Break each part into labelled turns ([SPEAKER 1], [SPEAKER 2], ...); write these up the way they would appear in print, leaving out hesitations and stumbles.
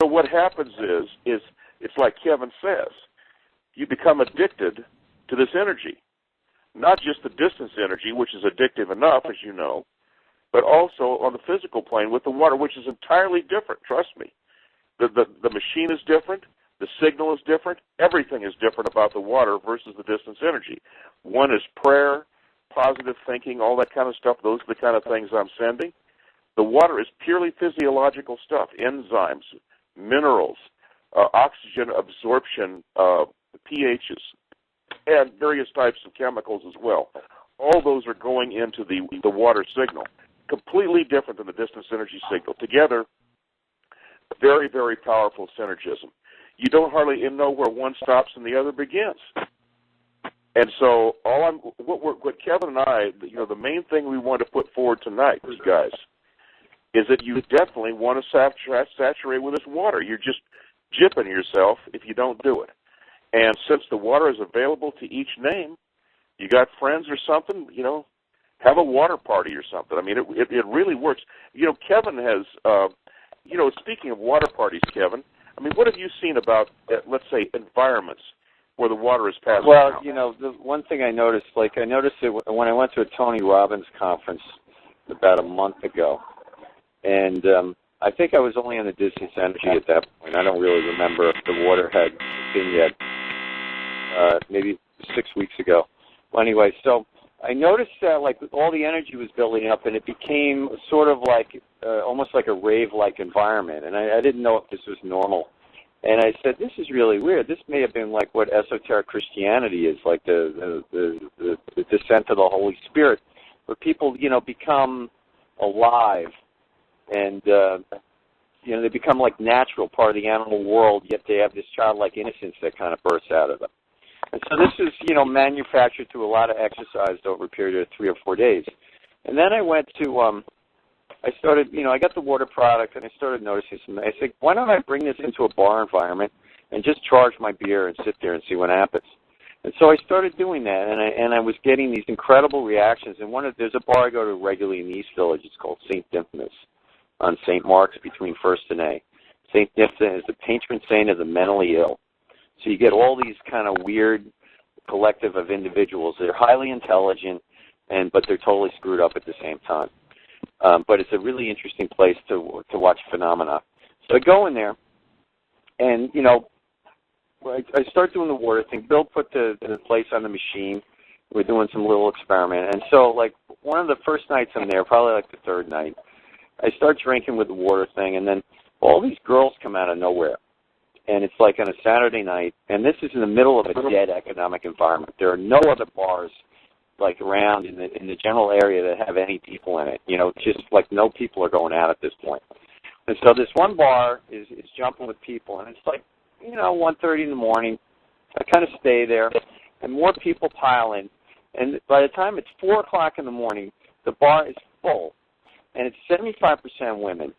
[SPEAKER 1] So what happens is it's like Kevin says, you become addicted to this energy. Not just the distance energy, which is addictive enough, as you know, but also on the physical plane with the water, which is entirely different, trust me. The machine is different, the signal is different, everything is different about the water versus the distance energy. One is prayer, positive thinking, all that kind of stuff. Those are the kind of things I'm sending. The water is purely physiological stuff, enzymes, minerals, oxygen absorption, pHs, and various types of chemicals as well. All those are going into the water signal, completely different than the distance energy signal. Together, very, very powerful synergism. You don't hardly know where one stops and the other begins. And so what Kevin and I, the main thing we want to put forward tonight, you guys, is that you definitely want to saturate with this water. You're just gypping yourself if you don't do it. And since the water is available to each name, you got friends or something, have a water party or something. I mean, it really works. Kevin has, speaking of water parties, Kevin, I mean, what have you seen about, let's say, environments where the water is passing out?
[SPEAKER 2] Well, the one thing I noticed it when I went to a Tony Robbins conference about a month ago, and I think I was only on the distance energy at that point. I don't really remember if the water had been yet, maybe 6 weeks ago. Well, anyway, so I noticed that all the energy was building up, and it became sort of like almost like a rave-like environment, and I didn't know if this was normal. And I said, this is really weird. This may have been like what esoteric Christianity is, like the descent of the Holy Spirit, where people, become alive, and they become like natural, part of the animal world, yet they have this childlike innocence that kind of bursts out of them. And so this is, manufactured through a lot of exercise over a period of 3 or 4 days. And then I went to, I started, I got the water product, and I started noticing something. I said, why don't I bring this into a bar environment and just charge my beer and sit there and see what happens? And so I started doing that, and I was getting these incredible reactions. And there's a bar I go to regularly in the East Village. It's called St. Dimphnus on St. Mark's between 1st and A. St. Dimphnus is the patron saint of the mentally ill. So you get all these kind of weird collective of individuals. They're highly intelligent, but they're totally screwed up at the same time. But it's a really interesting place to watch phenomena. So I go in there, and, I start doing the water thing. Bill put the place on the machine. We're doing some little experiment. And so, one of the first nights I'm there, probably the third night, I start drinking with the water thing, and then all these girls come out of nowhere. And it's like on a Saturday night, and this is in the middle of a dead economic environment. There are no other bars around in the general area that have any people in it. Just no people are going out at this point. And so this one bar is jumping with people, and it's 1:30 in the morning. I kind of stay there, and more people pile in. And by the time it's 4 o'clock in the morning, the bar is full, and it's 75% women.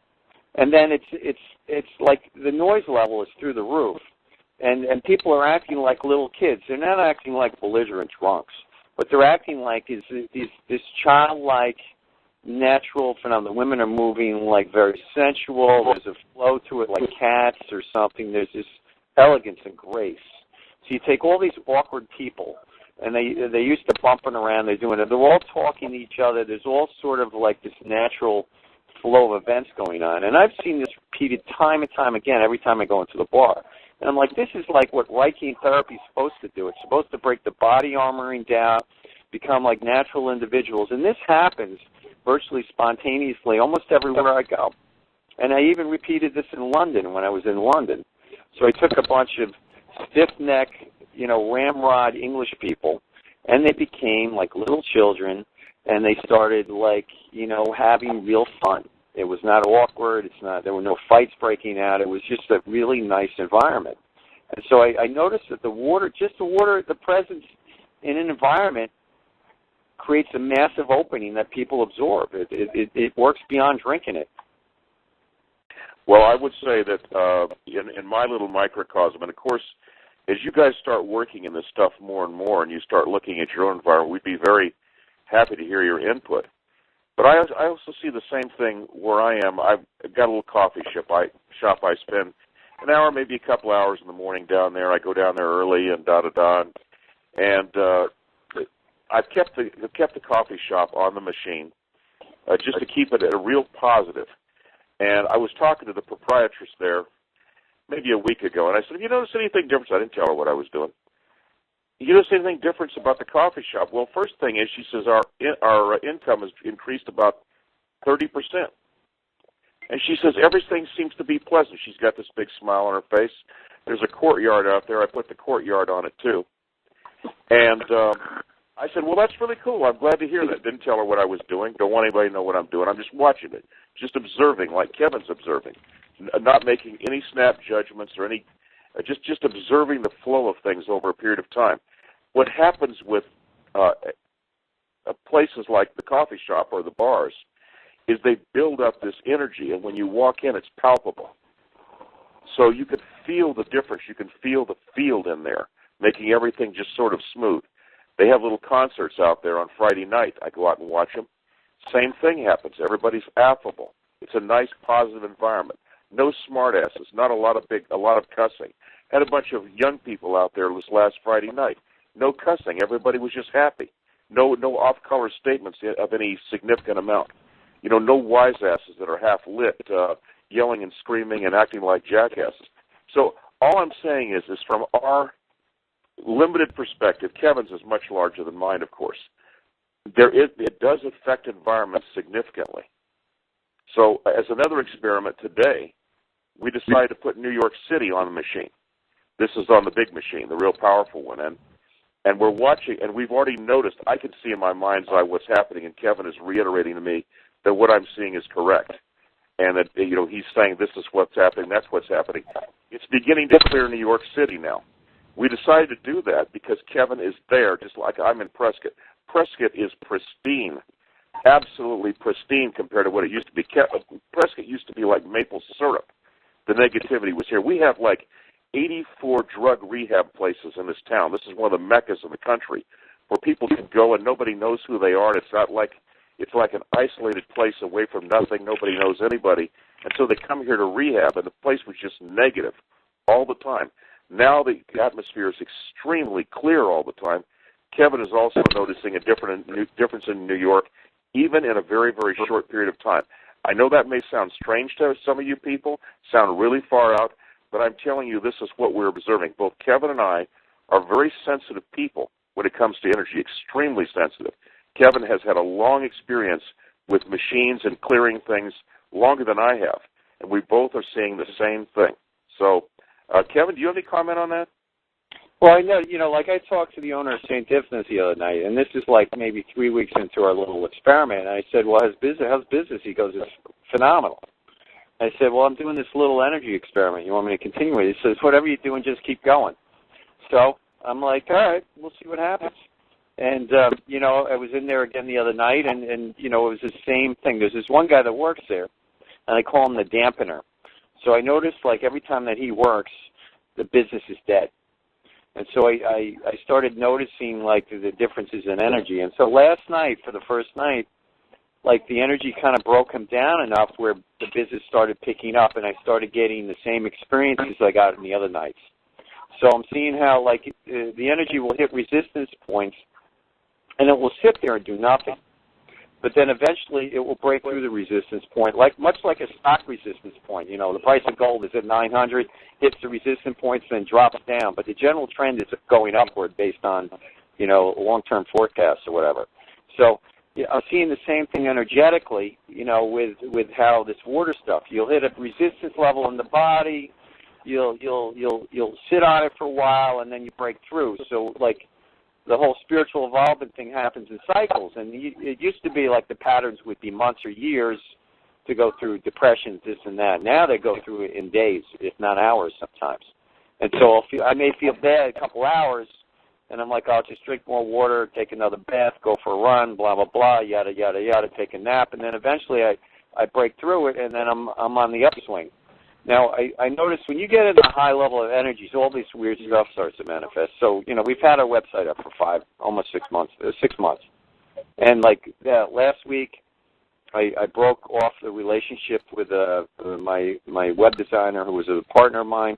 [SPEAKER 2] And then it's like the noise level is through the roof, and people are acting like little kids. They're not acting like belligerent drunks. What they're acting like is this childlike, natural phenomenon. The women are moving very sensual. There's a flow to it like cats or something. There's this elegance and grace. So you take all these awkward people, and they're used to bumping around. They're all talking to each other. There's all sort of this natural flow of events going on. And I've seen this repeated time and time again every time I go into the bar. And I'm like, this is like what Reiki therapy is supposed to do. It's supposed to break the body armoring down, become like natural individuals. And this happens virtually spontaneously almost everywhere I go. And I even repeated this in London when I was in London. So I took a bunch of stiff-neck, ramrod English people, and they became like little children, and they started having real fun. It was not awkward. There were no fights breaking out. It was just a really nice environment. And so I noticed that the presence in an environment creates a massive opening that people absorb. It works beyond drinking it.
[SPEAKER 1] Well, I would say that in my little microcosm, and of course, as you guys start working in this stuff more and more, and you start looking at your own environment, we'd be very happy to hear your input. But I also see the same thing where I am. I've got a little coffee shop I spend an hour, maybe a couple hours in the morning down there. I go down there early and da-da-da. And I've kept the coffee shop on the machine just to keep it at a real positive. And I was talking to the proprietress there maybe a week ago, and I said, have you noticed anything different? I didn't tell her what I was doing. You notice anything different about the coffee shop? Well, first thing is, she says, our income has increased about 30%. And she says, everything seems to be pleasant. She's got this big smile on her face. There's a courtyard out there. I put the courtyard on it, too. And I said, well, that's really cool. I'm glad to hear that. Didn't tell her what I was doing. Don't want anybody to know what I'm doing. I'm just watching it, just observing, like Kevin's observing, not making any snap judgments or any, just observing the flow of things over a period of time. What happens with places like the coffee shop or the bars is they build up this energy, and when you walk in, it's palpable. So you can feel the difference. You can feel the field in there, making everything just sort of smooth. They have little concerts out there on Friday night. I go out and watch them. Same thing happens. Everybody's affable. It's a nice, positive environment. No smartasses. Not a lot of cussing. Had a bunch of young people out there this last Friday night. No cussing. Everybody was just happy. No off-color statements of any significant amount. You know, no wise asses that are half lit, yelling and screaming and acting like jackasses. So all I'm saying is from our limited perspective, Kevin's is much larger than mine, of course. It does affect environments significantly. So as another experiment today, we decided to put New York City on the machine. This is on the big machine, the real powerful one. And we're watching, and we've already noticed, I can see in my mind's eye what's happening, and Kevin is reiterating to me that what I'm seeing is correct. And that, you know, he's saying this is what's happening, that's what's happening. It's beginning to clear New York City now. We decided to do that because Kevin is there, just like I'm in Prescott. Prescott is pristine, absolutely pristine compared to what it used to be. Prescott used to be like maple syrup. The negativity was here. We have like 84 drug rehab places in this town. This is one of the meccas of the country where people can go and nobody knows who they are. And it's like an isolated place away from nothing. Nobody knows anybody. And so they come here to rehab, and the place was just negative all the time. Now the atmosphere is extremely clear all the time. Kevin is also noticing a difference in New York, even in a very, very short period of time. I know that may sound strange to some of you people, sound really far out, but I'm telling you this is what we're observing. Both Kevin and I are very sensitive people when it comes to energy, extremely sensitive. Kevin has had a long experience with machines and clearing things longer than I have, and we both are seeing the same thing. So, Kevin, do you have any comment on that?
[SPEAKER 2] Well, I know, like I talked to the owner of St. Tiffany's the other night, and this is like maybe 3 weeks into our little experiment, and I said, well, how's business? He goes, it's phenomenal. I said, well, I'm doing this little energy experiment. You want me to continue with it? He says, whatever you're doing, just keep going. So I'm like, all right, we'll see what happens. And, I was in there again the other night, and it was the same thing. There's this one guy that works there, and I call him the dampener. So I noticed, like, every time that he works, the business is dead. And so I started noticing, like, the differences in energy. And so last night, for the first night, like, the energy kind of broke him down enough where the business started picking up, and I started getting the same experiences I got in the other nights. So I'm seeing how, like, the energy will hit resistance points, and it will sit there and do nothing. But then eventually it will break through the resistance point, much like a stock resistance point. The price of gold is at 900, hits the resistance points, then drops down. But the general trend is going upward based on, long-term forecasts or whatever. So I'm seeing the same thing energetically, with how this water stuff. You'll hit a resistance level in the body, you'll sit on it for a while, and then you break through. So, like, the whole spiritual evolvement thing happens in cycles, and it used to be like the patterns would be months or years to go through depressions, this and that. Now they go through it in days, if not hours sometimes. And so I may feel bad a couple hours, and I'm like, I'll just drink more water, take another bath, go for a run, blah, blah, blah, yada, yada, yada, take a nap, and then eventually I break through it, and then I'm on the upswing. Now, I noticed when you get into a high level of energies, all this weird stuff starts to manifest. So, we've had our website up for almost 6 months. And, like, last week, I broke off the relationship with my web designer, who was a partner of mine.